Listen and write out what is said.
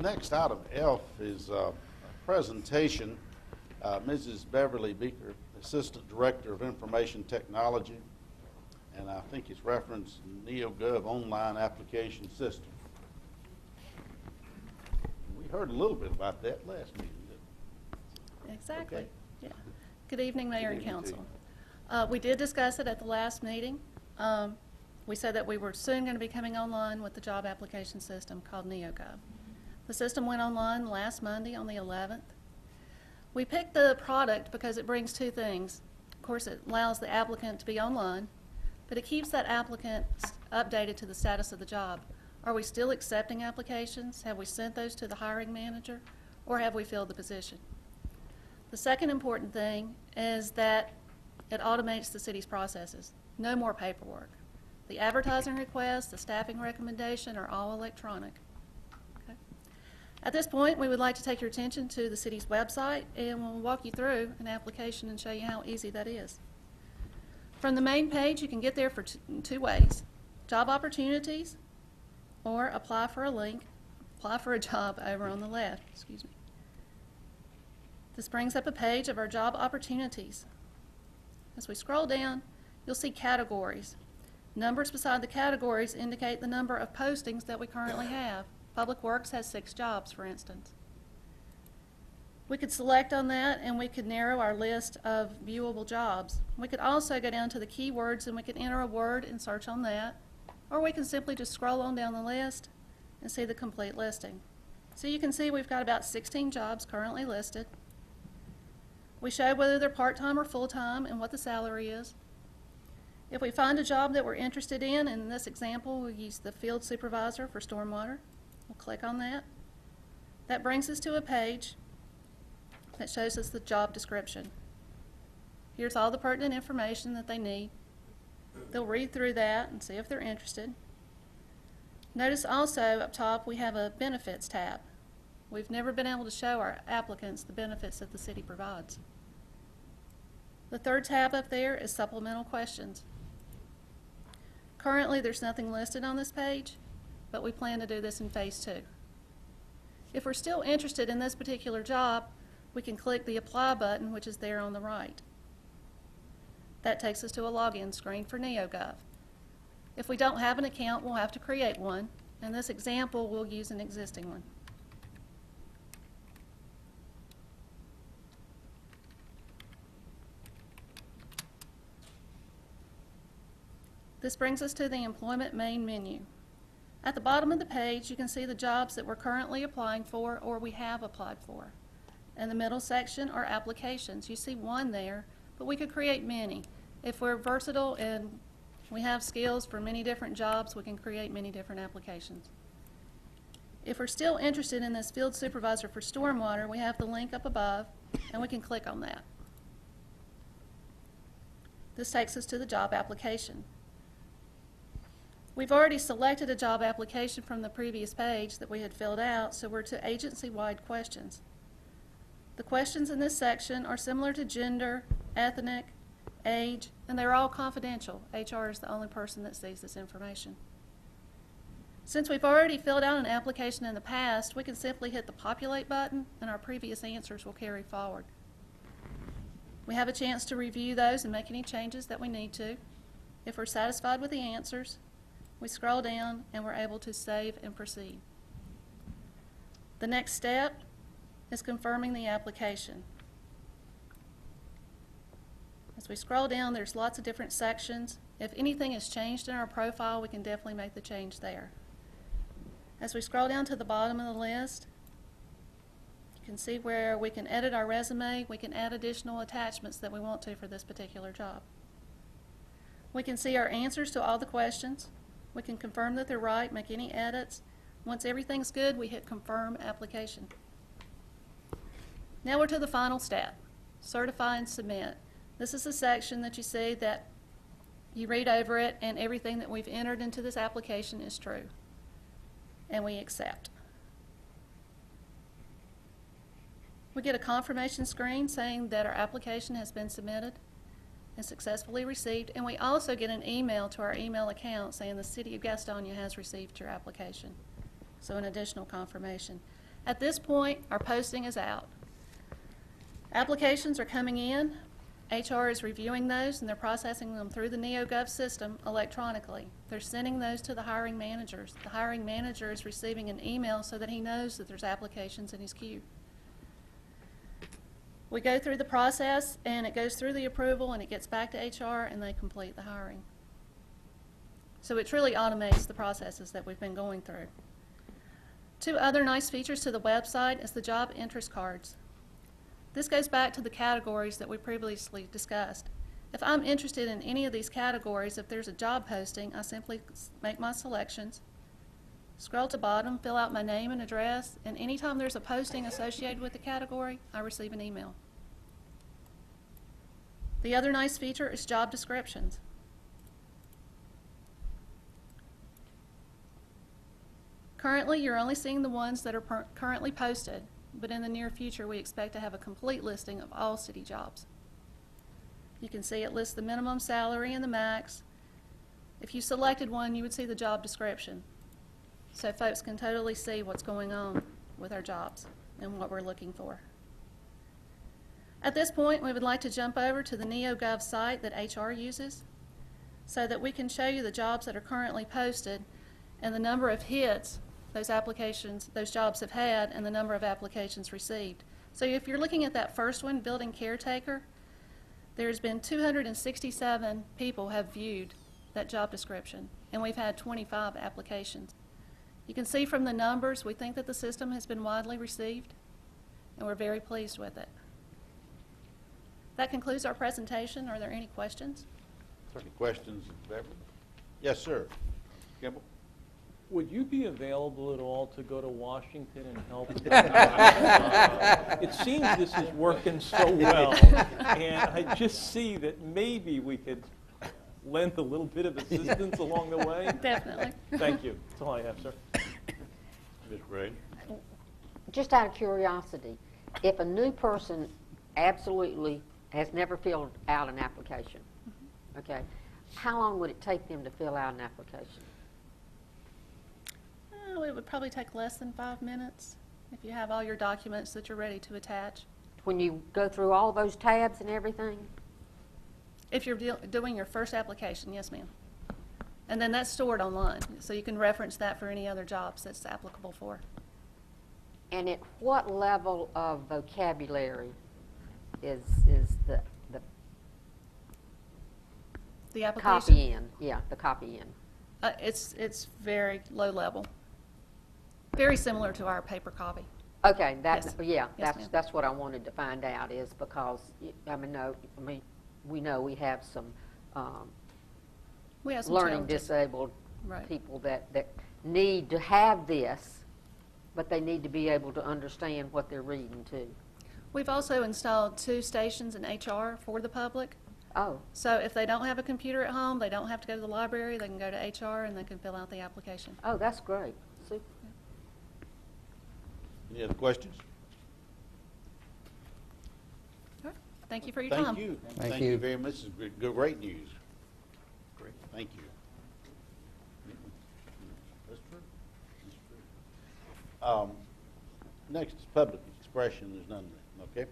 next item, F, is a presentation. Mrs. Beverly Beaker, Assistant Director of Information Technology, and I think it's referenced NeoGov Online Application System. We heard a little bit about that last meeting, didn't we? Exactly. Okay. Yeah. Good evening, Mayor and Good evening to Council. We did discuss it at the last meeting. We said that we were soon going to be coming online with the job application system called NeoGov. The system went online last Monday on the 11th. We picked the product because it brings two things. Of course, it allows the applicant to be online, but it keeps that applicant updated to the status of the job. Are we still accepting applications? Have we sent those to the hiring manager, or have we filled the position? The second important thing is that it automates the city's processes. No more paperwork. The advertising request, the staffing recommendation are all electronic. Okay. At this point, we would like to take your attention to the city's website, and we'll walk you through an application and show you how easy that is. From the main page, you can get there for two ways: job opportunities, or apply for a link, apply for a job over on the left. Excuse me. This brings up a page of our job opportunities. As we scroll down, you'll see categories. Numbers beside the categories indicate the number of postings that we currently have. Public Works has 6 jobs, for instance. We could select on that and we could narrow our list of viewable jobs. We could also go down to the keywords and we could enter a word and search on that. Or we can simply just scroll on down the list and see the complete listing. So you can see we've got about 16 jobs currently listed. We show whether they're part-time or full-time and what the salary is. If we find a job that we're interested in this example, we'll use the field supervisor for stormwater. We'll click on that. That brings us to a page that shows us the job description. Here's all the pertinent information that they need. They'll read through that and see if they're interested. Notice also up top we have a benefits tab. We've never been able to show our applicants the benefits that the city provides. The third tab up there is supplemental questions. Currently, there's nothing listed on this page, but we plan to do this in phase 2. If we're still interested in this particular job, we can click the Apply button, which is there on the right. That takes us to a login screen for NeoGov. If we don't have an account, we'll have to create one. In this example, we'll use an existing one. This brings us to the Employment main menu. At the bottom of the page, you can see the jobs that we're currently applying for or we have applied for. In the middle section are applications. You see one there, but we could create many. If we're versatile and we have skills for many different jobs, we can create many different applications. If we're still interested in this field supervisor for stormwater, we have the link up above, and we can click on that. This takes us to the job application. We've already selected a job application from the previous page that we had filled out, so we're to agency-wide questions. The questions in this section are similar to gender, ethnic, age, and they're all confidential. HR is the only person that sees this information. Since we've already filled out an application in the past, we can simply hit the Populate button and our previous answers will carry forward. We have a chance to review those and make any changes that we need to. If we're satisfied with the answers, we scroll down and we're able to save and proceed. The next step is confirming the application. As we scroll down, there's lots of different sections. If anything has changed in our profile, we can definitely make the change there. As we scroll down to the bottom of the list, you can see where we can edit our resume. We can add additional attachments that we want to for this particular job. We can see our answers to all the questions. We can confirm that they're right, make any edits. Once everything's good, we hit Confirm Application. Now we're to the final step, Certify and Submit. This is the section that you see that you read over it and everything that we've entered into this application is true. And we accept. We get a confirmation screen saying that our application has been submitted and successfully received, and we also get an email to our email account saying the City of Gastonia has received your application. So an additional confirmation. At this point, our posting is out. Applications are coming in. HR is reviewing those, and they're processing them through the NeoGov system electronically. They're sending those to the hiring managers. The hiring manager is receiving an email so that he knows that there's applications in his queue. We go through the process, and it goes through the approval, and it gets back to HR, and they complete the hiring. So it truly automates the processes that we've been going through. Two other nice features to the website is the job interest cards. This goes back to the categories that we previously discussed. If I'm interested in any of these categories, if there's a job posting, I simply make my selections, scroll to bottom, fill out my name and address, and anytime there's a posting associated with the category, I receive an email. The other nice feature is job descriptions. Currently, you're only seeing the ones that are currently posted, but in the near future, we expect to have a complete listing of all city jobs. You can see it lists the minimum salary and the max. If you selected one, you would see the job description. So folks can totally see what's going on with our jobs and what we're looking for. At this point, we would like to jump over to the NeoGov site that HR uses so that we can show you the jobs that are currently posted and the number of hits those applications, those jobs have had, and the number of applications received. So if you're looking at that first one, building caretaker, there's been 267 people have viewed that job description, and we've had 25 applications. You can see from the numbers, we think that the system has been widely received, and we're very pleased with it. That concludes our presentation. Are there any questions? Are there any questions, Beverly? Yes, sir. Kimball? Would you be available at all to go to Washington and help? It seems this is working so well, and I just see that maybe we could lend a little bit of assistance along the way. Definitely. Thank you. That's all I have, sir. Ms. Gray? Just out of curiosity, if a new person absolutely has never filled out an application, okay, how long would it take them to fill out an application? It would probably take less than 5 minutes if you have all your documents that you're ready to attach. When you go through all those tabs and everything? If you're doing your first application, yes, ma'am. And then that's stored online, so you can reference that for any other jobs that's applicable for. And at what level of vocabulary is the The application, copy in? Yeah, the copy in. it's very low level. Very similar to our paper copy. Okay, Yes. yeah, Yes, ma'am. that's what I wanted to find out is because we know we have some We have some learning challenges. disabled Right. people that need to have this, but they need to be able to understand what they're reading too. We've also installed 2 stations in HR for the public. Oh, So if they don't have a computer at home, they don't have to go to the library, they can go to HR and they can fill out the application. oh, that's great. Super. Any other questions? All right. Thank you for your time. Thank you. Thank you you. very much. This is great news. Great. Thank you. That's true. That's true. Next is public expression. There's none, okay?